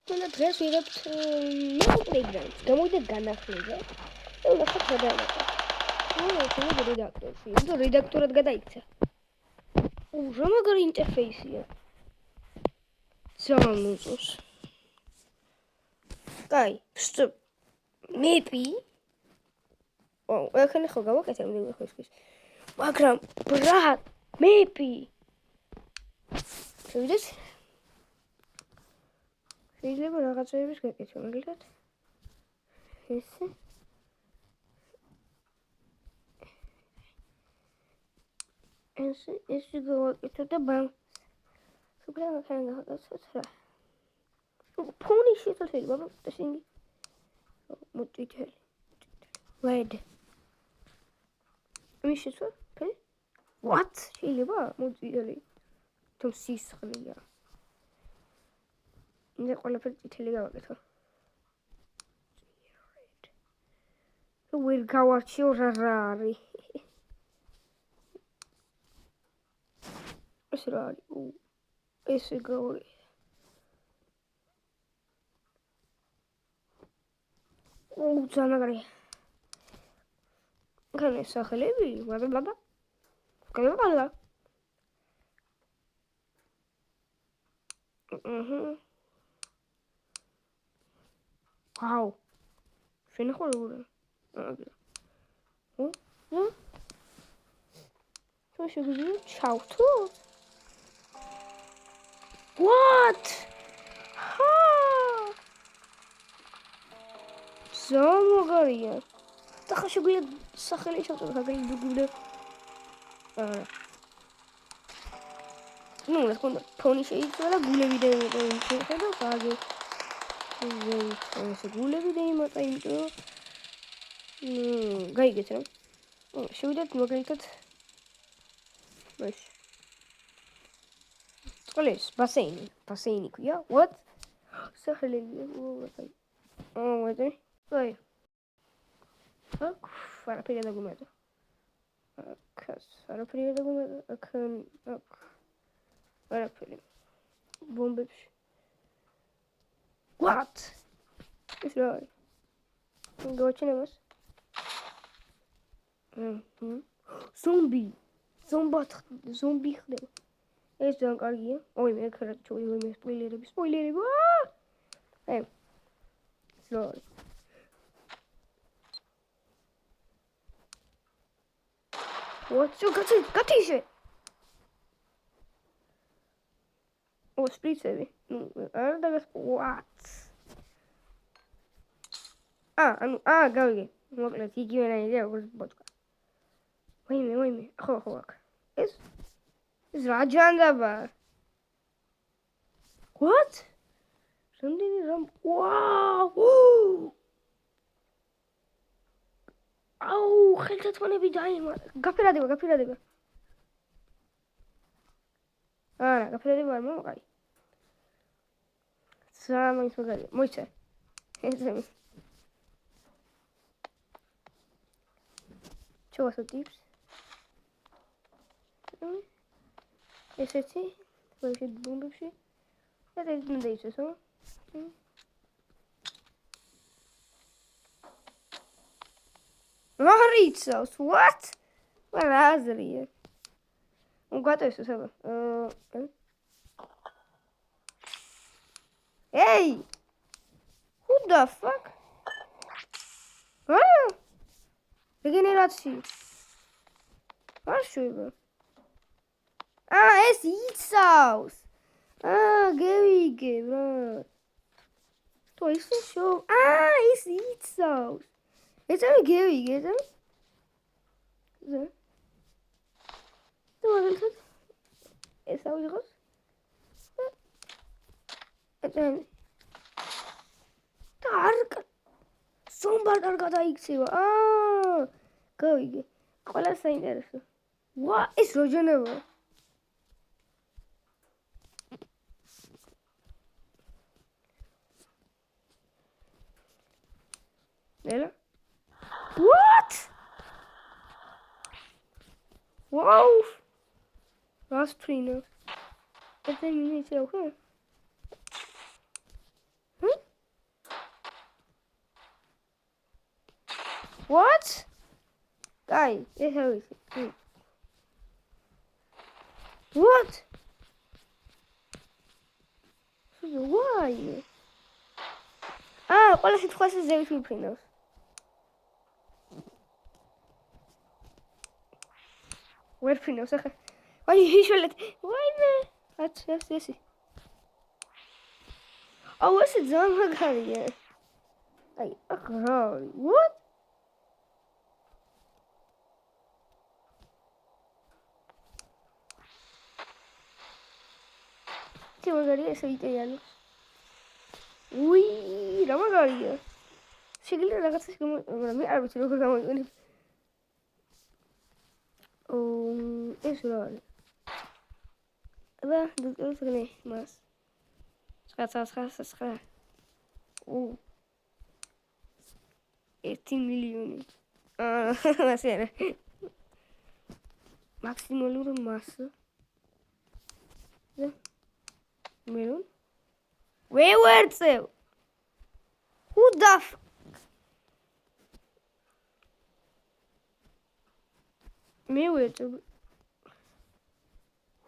და დღეს ვიღებთ პლეიგრაუნდს. გამოვიდა განახლება. და ვნახოთ რა დაამატა. შეიძლება რედაქტორში. იმიტომ რედაქტორად გადაიქცა. რა მაგარი ინტერფეისია. ძალიან უწევს. კაი, stop. Maybe. ახლა ხო გავაკეთე მე ხოსკის. მაგრამ ბრატ, maybe. შევიდეთ. შეიძლება რაღაცეების გაკეთო, მაგალითად. ესე. ესე გავაკეთო და ბამ. სუპერმა ხან გავაკეთოთ რა. ფონი შეიძლება პროტესინგი. მოტიტელი. Red. მის შეცვალ? What? შეიძლება მოტიტელი. თუ სისხლია. მე ყველაფერი წითელი გავაკეთო. ვერ გავარჩიო რა არის. ეს რა არის? ესე გავაკეთე. ძალიან მაგარი სახელები, ბლა. გავიყალა. ვაუ. შენახული. თუ შეგვიძლია ჩავთო? What? ზომოგარია. და ხა შეგვიძლია სახელი შევწოდოთ, აგარი დუგულე. ნუ რა თქმა უნდა, ფონი შეიძლება გულები და შეხედა, აგე. ესე გულები და იმატა იმიტომ. გაიგეთ რა. შევიდეთ მაგალითად. მაშ. წყლის ბასეინი ქვია. What? სახელებია. ვაი. ვაი. აქ არაფერი დაგუმეტა. არაფერი დაგუმეტა. აქ არაფერი. ბომბებში. What? ეს რა არის? გავაჩინებას. ზომბი ხდება. ეს ძალიან კარგია. ой, მე ხარ ჩოვიდე სპოილერები. აი. სლოუ. What? გათიშე. სპრიცები. არ დაგას what? გავიგე. მოკლედ იგივე რაია როგორც ბოჭკა. ვაიმე. ხო აქ. ეს რა ჯანდაბა? What? რამდენი რამ? Wow! აუ, ხელთათმანები დაიმა. გაფერადება. არა, გაფერადება არ მომყარი. ძალიან მაგარია. მოიცა. ესემი. ჩავასო ტიპს. ესეთი, ვეშე ბომბებში. და ეს მინდა ისესო. Maricos, what? What აზრია? გატოვე საბა. Hey! Who the fuck? Regenerācija. Ar šoiba? Es icavs. Gevīgi, brāt. To esi šov. Es icavs. Es arī gevīgi, Tu mazliet. Es augšos. Dark. Sombar ar გადაიქცევა. გავიგე. ყველა საინტერესო. ეს როჯენევა. Nela? What? Wow! Last trainer. It's a mini tail, huh? What? Guy, ეს არ ვიცი. What? Why? ყველა სიტყვაზე ზევის ვიფრინავს. ვერ ფრინავს ახლა. ვაი, იშველეთ. ვაიმე. აცი. ეს ძალიან მაგარია. აი, ახლა. What? Τι მაგარია ეს იტალიანი. უი, რა მაგარია. შეიძლება რაღაცას მე არ ვიცი როგორ გამოვიყენებ. ეს რა არის? აბა, დოქტორი მას. Скаца. 1 მილიონი. მასერე. მაქსიმალური მასა. მილიონი. ვეერწევ. Who the მე ვეერწევ.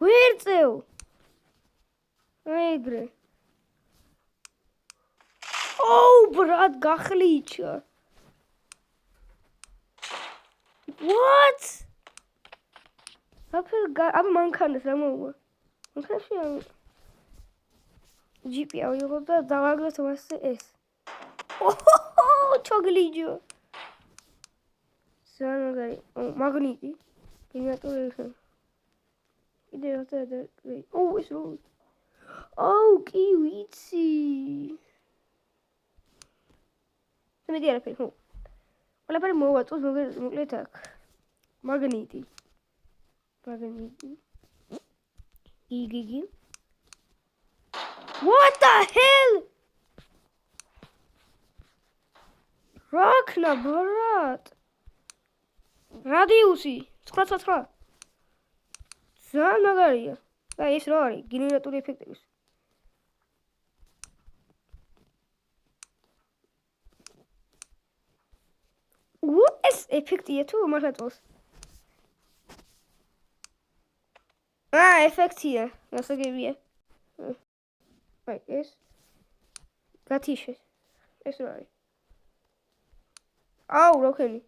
ვეერწევ. ეგრე. ბრატ, გახლიჩა. What? აბა მანქანას რა მოუვა? მანქანაში ჯიპი ავიღო და დავაგროთ მასზე ეს. ჩოგლიჯო. სანაგარი. მაგნიტი. გენერატორი. კიდე რა და ეს რო. კი ვიცი. მე დიარაფერი ხო. ყველაფერი მოვაწვევ მოკლედ აქ. მაგნიტი. იგი. What the hell? რაქნა ბრატ. რადიუსი 9. ძალიან მაგარია. და ეს რა არის? გენერატორი ეფექტების. ეს ეფექტია თუ მართლაც? ეფექტია. გასაგებია. აი ეს გათიშე. ეს რა არის? როქენი.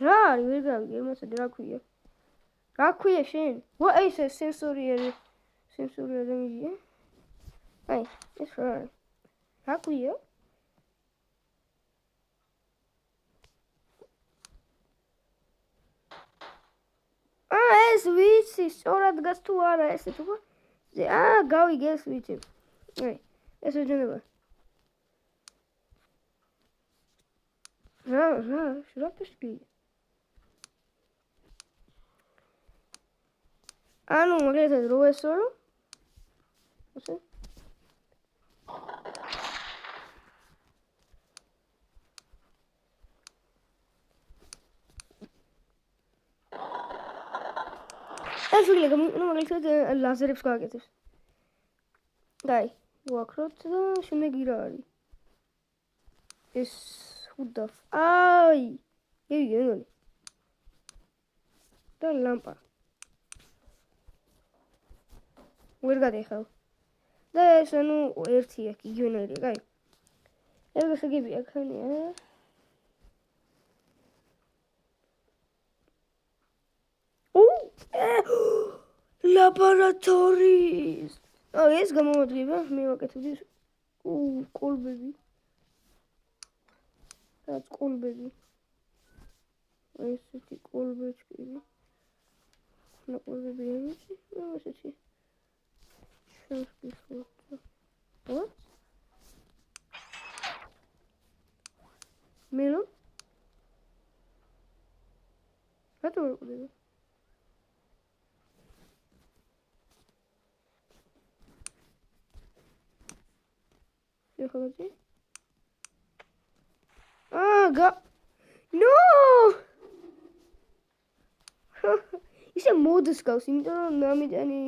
რა არის? ვერ გავიგე, მასადა რა ქვია? რა ქვია შენ? ეს სენსორი ადამიანი. აი, ეს რა არის? რა ქვია? ეს ვიცი, სწორად გას თუ არა ესე თუ გავიგე ეს ვიცი. აი, ეს ეძნება. რა პესკი. მაგალითად რო ესორო. ასე. ეს ვიგლე მაგალითად ლაზერებს გააკეთებს. დაი, ვაქროთ და შემდეგ რა არის? ეს უდაფ. მეგონი. და ლამპა. ვერ გადაიხავ. და ეს ერთი აქ იგივენერია, კაი. ეს გასაგებია ხანია. ლაბორატორიის. ეს გამომადგება, მე ვაკეთებდი კოლბები. რაც კოლბები. ესეთი კოლბეჭკები. კოლბები ამისი, ესეთი. What? Melon? რატო ვერ ყდება? ხალხი? No! ისე მოდს გავს, იმიტომ რომ ამიტანი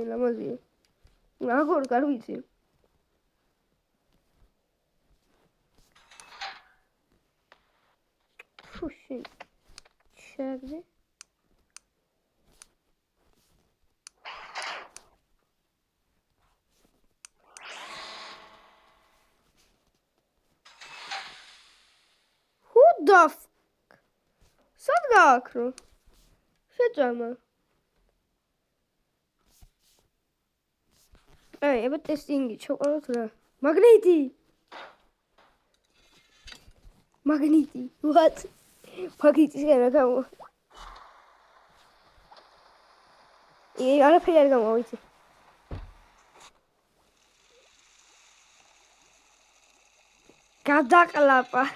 ლამაზია. როგორ არ ვიცი. Pushing. Şöyle. Who the f... Sadgakro. Siedzamy. Ej, aber testing. Çok ağır. Magneti. Magneti. What? Magneti gonna come. Ahora pelear como ¿viste? Cada calapa.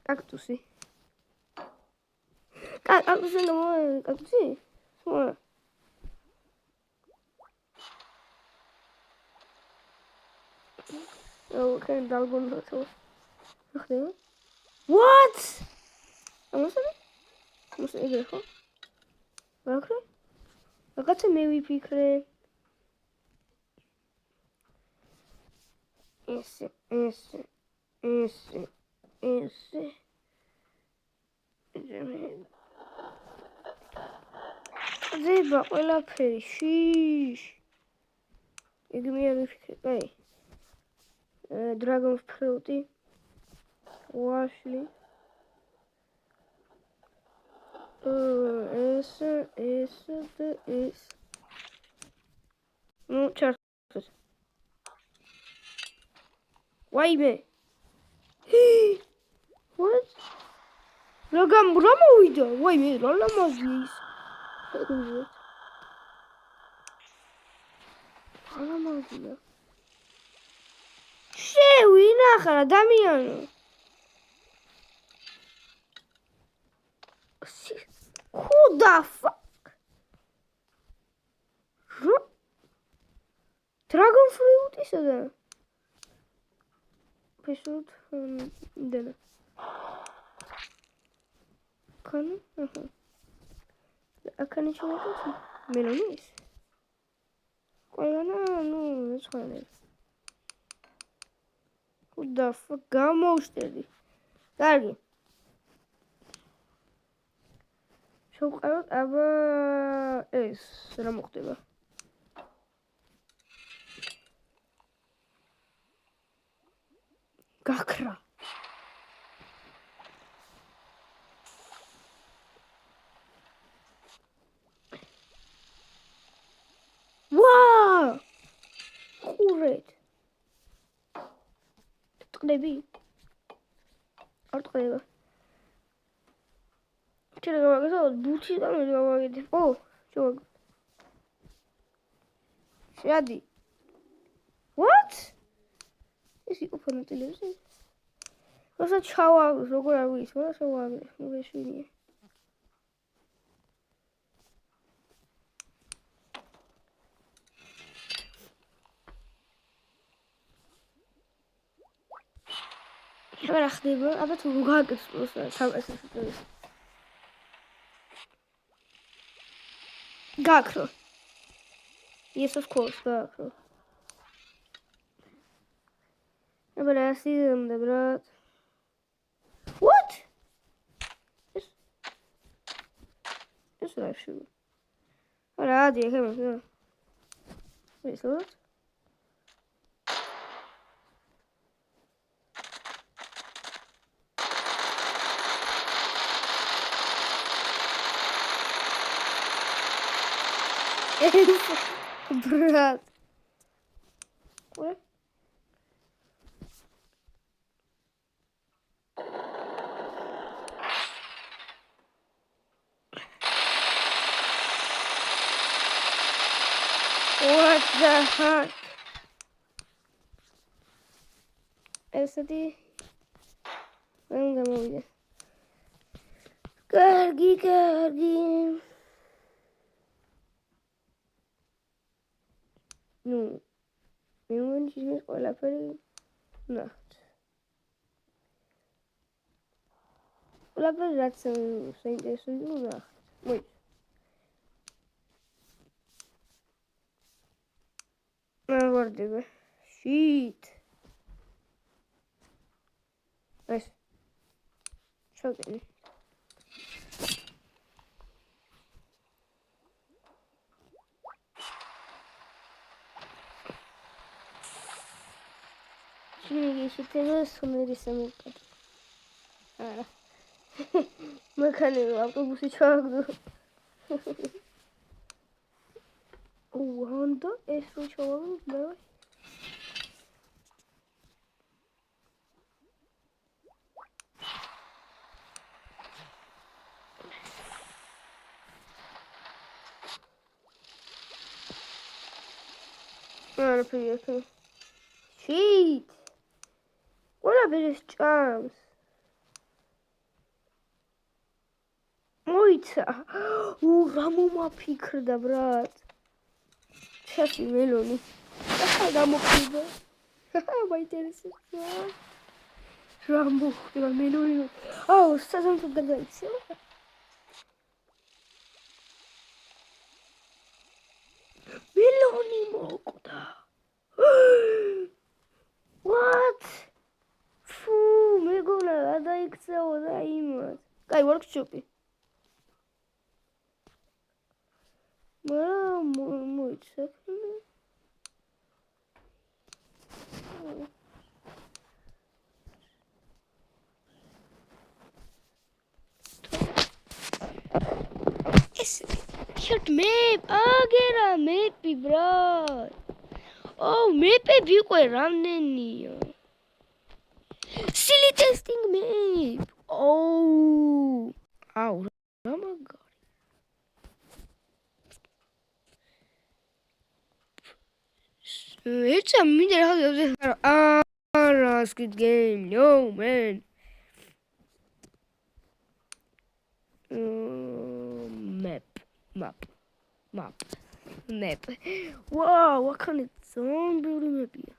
Cactus. Cactus no, cactus. Semua. Oh, kan dalgon tuh. Oke. What? Kamu sana? Kamu sana ini kok? Oke. Aku tuh maybe pikir. Esse. Zebra, olha peixe. Igmia fikir. Hey. Dragon fruity. Washley. Esse. No, çarptı. Vay be. What? Logan bura mı uydu? Vay be, olamaz mıyız? Olamaz mı? Şey, uyuna kadar Damiano. Who the fuck? Dragon fruit is het. Pessoa dela. Kan? Akan itu apa? Melonis. Kalau no, it's fine. Who the fuck? Gamos dedi. Dergi. Çok evet ama sıra muhtemel. Gakra. Wow! Great. تقلبي. Artık galiba. Çelga bakıyorsa bu çizden mi devam edelim? Oh, çok. Hadi. What? Is it open the television? What's a chihuahua? So good at least. What's a chihuahua? What is it? Hemen aklıma ama tuğla kısmı tam esasında. Gakro. Yes, of course, Gakro. But I see them, the brat. What? This life shoe. Ora, diye hemen. Wait, so what? Brat. What? What the heck? Essa de... Vamos dar uma olhada. Cargue. No. Nenhum de nós olha para ele. Não. Olha para já sem deixar de mudar. Muito. Agora digo. Shit. Nice. ჩაგენი. Şimdi geçitimiz sınırı samurkat. Mekanik avtobusu çağırdı. Honda Esro çalalım mı? Mano, primeiro. Shit! Olha ver os charms. Moita! Ramo uma picarda, brat. Chefe meloni. Ramo pica. Vai ter esse Ramo, pela meloni. Oh, estás a ver ganhar? Meloni mokuda. What? Fuu, megona ada iksa odaimaz. Kai workshop. Muito sacanagem. Esse shit map. Get a map, bro. Oh, map viu कोई run नहीं है. Silly testing map. Oh. Oh my god. It's a middle house. Squid Game. No, man. Map. Wow, what kind of zone building map here?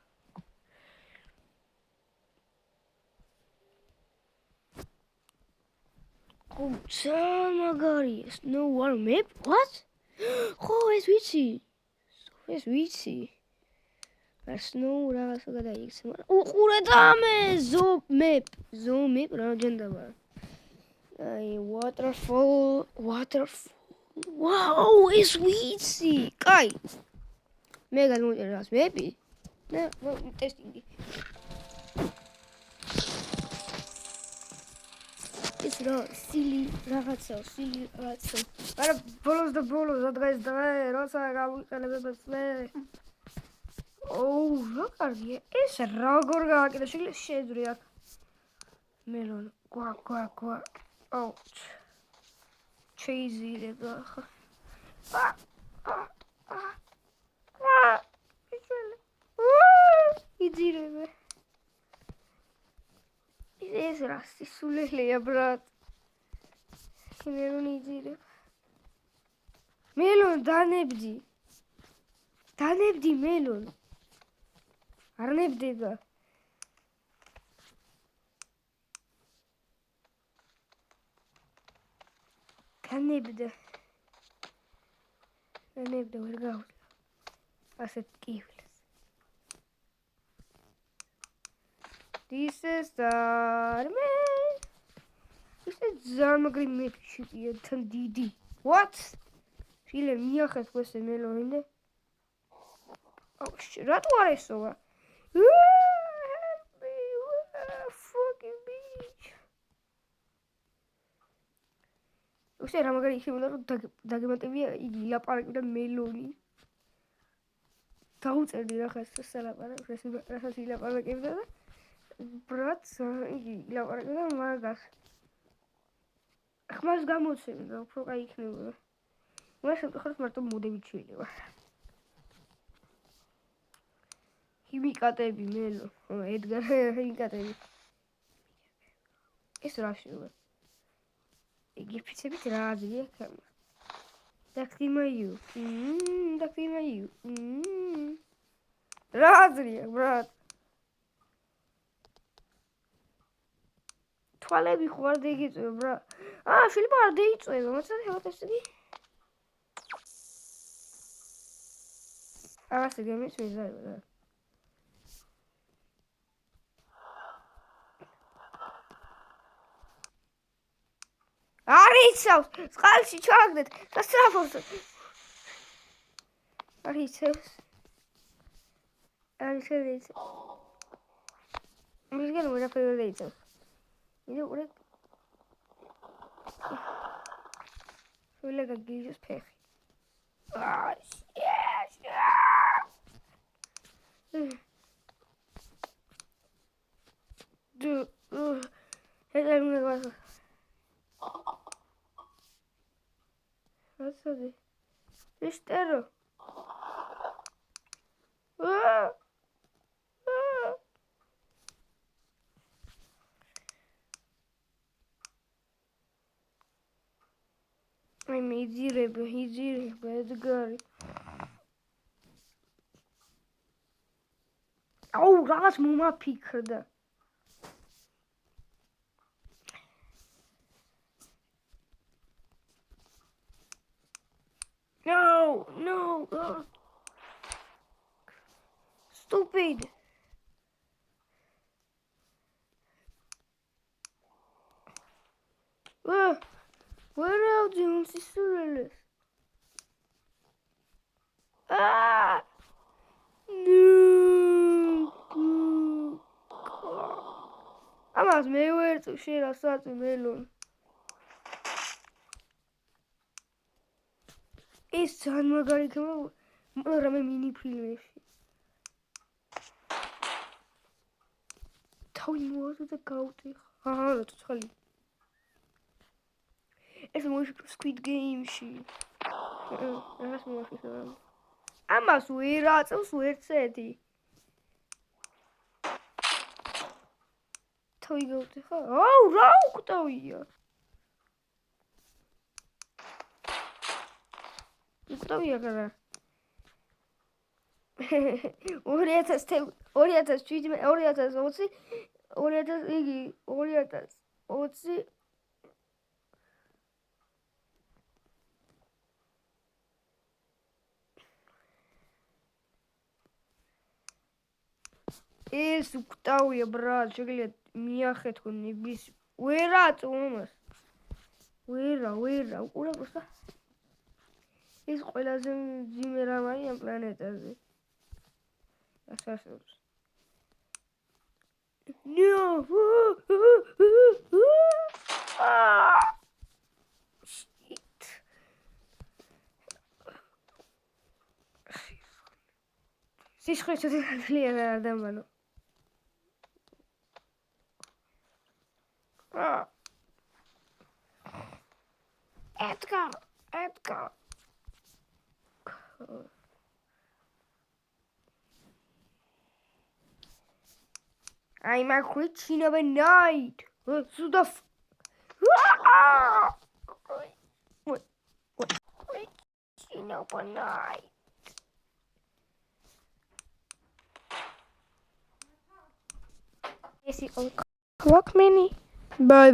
Oh, Samagari. Snow War map? What? Oh, it's witchy. It's witchy. Snow Raga Sagada X. Oh, Uradame! Zoom map. Rajendava. Waterfall. Wow, it's witchy. Kai. Mega no ras maybe. No, testing. It's not silly ragazzo. Para bolos the bolos atrás da rosa gabu calebe. Oh, look at it. It's a ragor gag. The shit shades react. Melon. Quack. Oh. Cheesy the gag. Idire. This rasti sulele brat. Melon idire. Melon danebdi melon. Arnebdiga. Kanebdi. Verga. Aset kivles. This is the man. This is Zarmagri map should be a Tandidi. What? Φίλε, μία χαθκό σε μέλλον είναι. Oh shit, that's what I saw. Help me, fucking bitch. Უშე რა მაგარი იქნება რომ დაგემატებია იგი ლაპარაკი და მელონი. დაუწერდი რაღაცა სალაპარაკს, რასაც ილაპარაკებდა და ბრატ იგი ლაპარაკებდა მაგას. ხმას გამოცემდა, უფრო კაი იქნებოდა. მას შემთხვევით მარტო მოდებით შეიძლება. ჰიმიკატები მელო, ედგარ ჰიმიკატები. ეს რა შეიძლება? იგი ფიცებით რა აზრია ქამა. დაქტიმაიუ. რა აზრია, ბრატ? თვალები ხო არ დაიგიწვება, ბრატ? შეიძლება არ დაიწვება, მაგრამ ხალხები ასე გემის ვიზარება. არ იცავს, წყალში ჩაგდეთ და სწრაფად. არ იცავს. არ იცავს. მისგან ვერაფერი ვერ იცავს. იდე ყურე. შვილა გიგის ფეხი. Естеро. Ai, me direba, Edgar. Au, raas muma pikirdi. No. Stupid. Where are you, sister? No. Amas me were to share a certain melon. It's San Margarita. Rame mini film. Tell me what the goat. That's funny. It's more Squid Game. That's more fun. I'm a sweet rat, so sweet city. Tell you go to her. Oh, rock, tell you. Kto wie, jaka? Orientas, ćwidzimy, orientas, oczy, orientas, igi, orientas, oczy. ეს უკტავია, ბრატ, შეგიძლიათ მიახეთქო ნიბის. ვერა წუმას. ვერა, უყურე პროსტა. ის ყველაზე მძიმე რამაა ამ პლანეტაზე. ასასურს. No. Shit. სიცხე შეძლია რა დამანო. Edgar. I'm a queen of a night. What? Queen of a night. Is it on clock, Minnie? Bye.